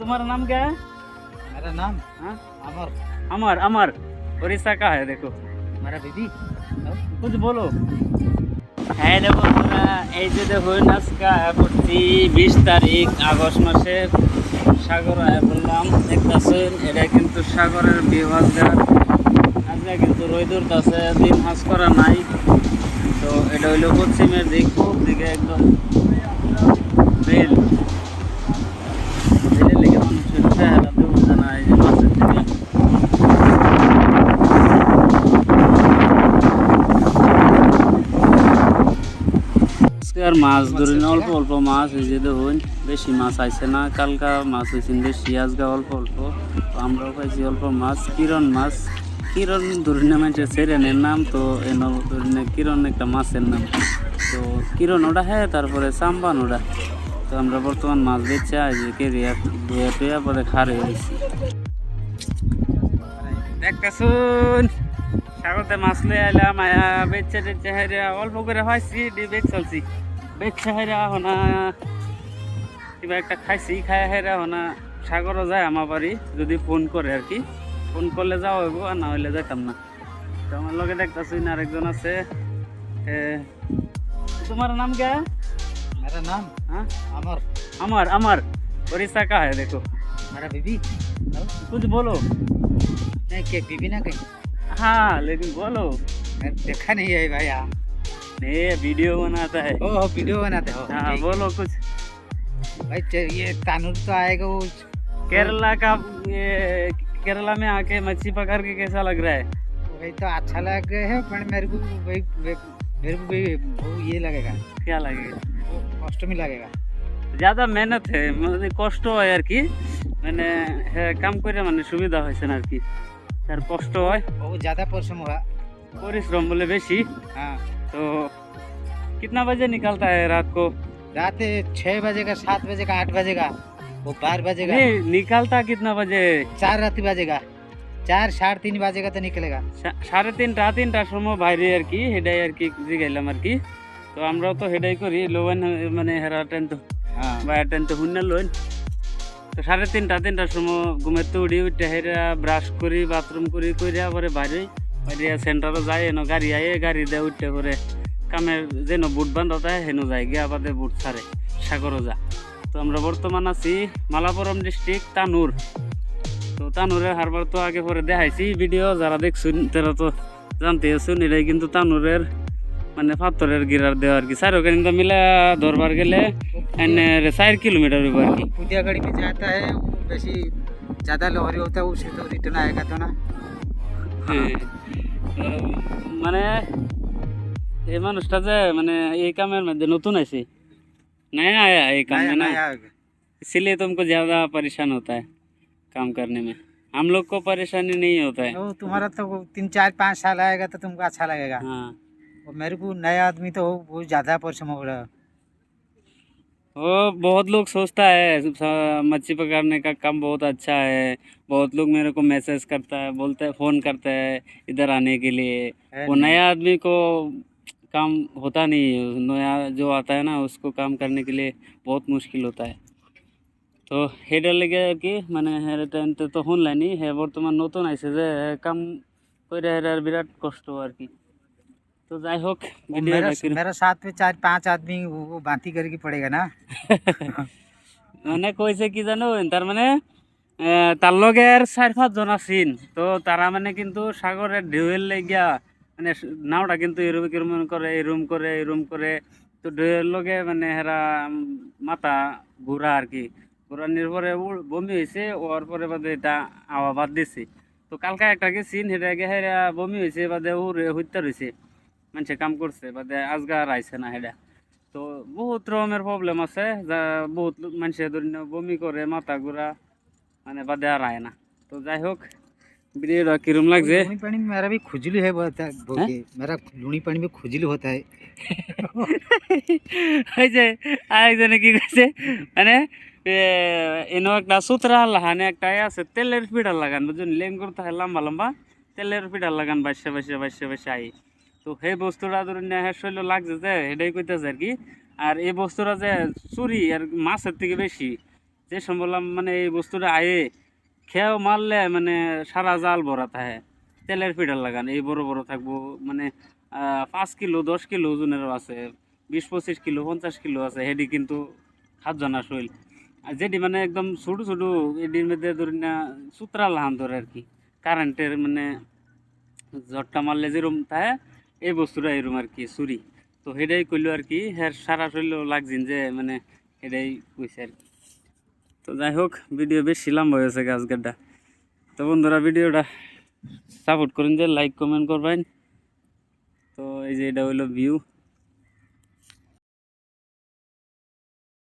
तुम्हारा नाम क्या है? मेरा नाम हाँ? अमर। अमर अमर उड़ीसा का है। देखो मेरा बीबी कुछ बोलो। হ্যাঁ দেখো তোমরা এই যে দেখো আজকে করছি 20 তারিখ আগস্ট মাসে সাগর আয়া বললাম দেখতেছেন এটা কিন্তু সাগরের বিভাগের আজকে কিন্তু রোদুর আছে দিন হাস করা নাই। তো এটা হইলো পশ্চিমের দিক পূব দিকে একদম বেল বেলের লেগে মানুষের চেহারা তো বোঝা না এই যে মাছের দিকে আর মাছ ধরি না অল্প অল্প মাছ এই যে দেখুন বেশি মাছ আইছে না কালকা মাছ হয়েছে বেশি আজকে অল্প অল্প তো আমরাও পাইছি অল্প মাছ মাছ কিরণ ধরি না মানুষের সেরেনের নাম তো এন ধরি না কিরণ একটা মাছের নাম তো কিরণ ওটা হ্যাঁ তারপরে সাম্বান ওটা তো আমরা বর্তমান মাছ বেচে আই যে কেরিয়া ধুয়ে টুয়া পরে খারে হয়েছি দেখতেছুন সাগরতে মাছ লয়ে আইলাম আয়া বেচে টেচে হেরা অল্প করে হয়েছি বেচ চলছি বেচে হেরা হনা কিবা একটা খাইছি খাই হেরা হনা সাগরও যায় আমার বাড়ি যদি ফোন করে আর কি ফোন করলে যাওয়া হইব আর না হইলে যেতাম না তো আমার লগে দেখতেছুন আরেকজন আছে তোমার নাম क्या है? मेरा नाम हाँ अमर। अमर अमर उड़ीसा का है। देखो मेरा बीबी कुछ बोलो। नहीं क्या बीबी ना कहीं हाँ लेकिन बोलो। मैं देखा नहीं है भाई। हाँ नहीं वीडियो बनाता है। ओ वीडियो बनाते हो? हाँ ठीक। बोलो कुछ। भाई ये तानूर तो आएगा वो केरला का ये केरला में आके मच्छी पकड़ के कैसा लग रहा है? वही तो अच्छा लग रहा है पर मेरे को भी वो ये लगेगा क्या लगेगा? कष्ट में लगेगा। ज़्यादा मेहनत है मतलब कष्ट হয় আর কি মানে কাম করে মানে সুবিধা হয়েছে না আর কি তার কষ্ট হয় बहुत ज़्यादा परिश्रम हुआ। परिश्रम बोले बेशी। हाँ तो कितना बजे निकलता है रात को? रात 6 बजेगा 7 बजेगा 8 बजेगा वो 12 बजेगा नहीं निकलता कितना बजे? 4 रात बजेगा 4 3:30 बजेगा तो निकलेगा। 3:30 সময় বাইরে আর কি হেডাই আর কি জিগাইলাম আর কি তো আমরাও তো হেডাই করি লোন মানে হেরা টেন তো हाँ বা টেন তো হুন্না লোন তো 3:30 সময় ঘুমেতে উঠি উঠে হেরা ব্রাশ করি বাথরুম করি কইরা পরে বাইরে বাইরে সেন্টারে যায় এনো গাড়ি আয়ে গাড়ি দিয়ে উঠে পরে কামের যেন বুট বান্ধা হয় হেনো যায় গিয়া বাদে বুট ছাড়ে সাগরও যা তো আমরা বর্তমান আছি মালাপুরম ডিস্ট্রিক্ট তানুর তো তানুরের হারবার তো আগে পরে দেখাইছি ভিডিও যারা দেখছুন তারা তো জানতে আছেন এটাই কিন্তু তানুরের মানে পাথরের গিরার দেওয়া আর কি স্যার ওখানে তো মিলা ধরবার গেলে 4 किलोमीटर হইব আর কি पुदिया गाड़ी में जाता है वो वैसे ज़्यादा लहरी होता है उससे तो रिटर्न आएगा तो ना। হ্যাঁ মানে এই মানুষটা যে মানে এই কামের মধ্যে নতুন আছে नया आया है ये काम में ना इसलिए तुमको ज़्यादा परेशान होता है काम करने में हम लोग को परेशानी नहीं होता है। तो तुम्हारा तो 3 4 5 साल आएगा तो तुमको अच्छा लगेगा। हाँ और मेरे को नया आदमी तो बहुत ज़्यादा परिश्रम हो रहा है। वो बहुत लोग सोचता है मच्छी पकड़ने का काम बहुत अच्छा है बहुत लोग मेरे को मैसेज करता है बोलते हैं फ़ोन करता है इधर आने के लिए वो नया आदमी को काम होता नहीं है नया जो आता है ना उसको काम करने के लिए बहुत मुश्किल होता है तो हेडर लेगे कि मैंने हेर टाइम तो শুনলানি হে বর্তমান নতুন আইছে যে কাম কইরা হেরার বিরাট কষ্ট আর কি তো যাই হোক मेरा साथ में 4 5 आदमी वो बांती करके पड़ेगा ना। মানে কইছে কি জানো তার মানে তার লগের 4-5 জন আছেন তো তারা মানে কিন্তু সাগরের ঢেউয়ের লাগিয়া মানে নাওটা কিন্তু এরকম এরম করে তো ঢেউয়ের লগে মানে হেরা মাথা ঘুরা আর কি ঘুরানোর পরে বমি হয়েছে ওর পরে বাদে এটা আওয়া বাদ দিছে তো কালকা একটা গেছিন হেরা হেরা বমি হয়েছে বাদে হত্যা রয়েছে মানুষে কাম করছে বাদে আজগা আর আইছে না হেডা তো বহুত রকমের প্রবলেম আছে যা বহুত মানুষে ধরি বমি করে মাথা ঘুরা মানে বাদে আর আয় না তো যাই হোক ভিডিওটা কিরম লাগছে लूनी पानी में मेरा भी खुजली है बहुत मेरा लूनी पानी में खुजली होता है। ওই যে আরেকজনে কি করছে মানে এনো একটা সুতরা লাগানে একটা আছে তেলের পিঠা লাগান বুঝুন লেঙ্গুর থাকে লম্বা লম্বা তেলের পিঠা লাগান বাইশে আই তো সেই বস্তুটা ধরুন হ্যাঁ শৈল লাগছে যে সেটাই কইতেছে আর কি আর এই বস্তুটা যে চুরি আর মাছের থেকে বেশি যে বললাম মানে এই বস্তুটা আয়ে খেয়াও মারলে মানে সারা জাল ভরা থাকে তেলের পিঠার লাগান এই বড় বড় থাকবো মানে 5 কিলো 10 কিলো ওজনেরও আছে 20-25 কিলো 50 কিলো আছে হেডি কিন্তু খাদ্য না শৈল আর যেটি মানে একদম ছোটো ছোটো এটির মধ্যে ধরি না সুতরা লাহান ধরে আর কি কারেন্টের মানে ঝটকা মারলে যেরকম থাকে এই বস্তুটা এরকম আর কি চুরি তো সেটাই কইলো আর কি হ্যাঁ সারা শৈল লাগছেন যে মানে এটাই কইছে আর কি তো যাই হোক ভিডিও বেশ লম্বা হয়েছে আজকেরটা তো বন্ধুরা ভিডিওটা সাপোর্ট করেন যে লাইক কমেন্ট করবেন তো এই যে এটা হইলো ভিউ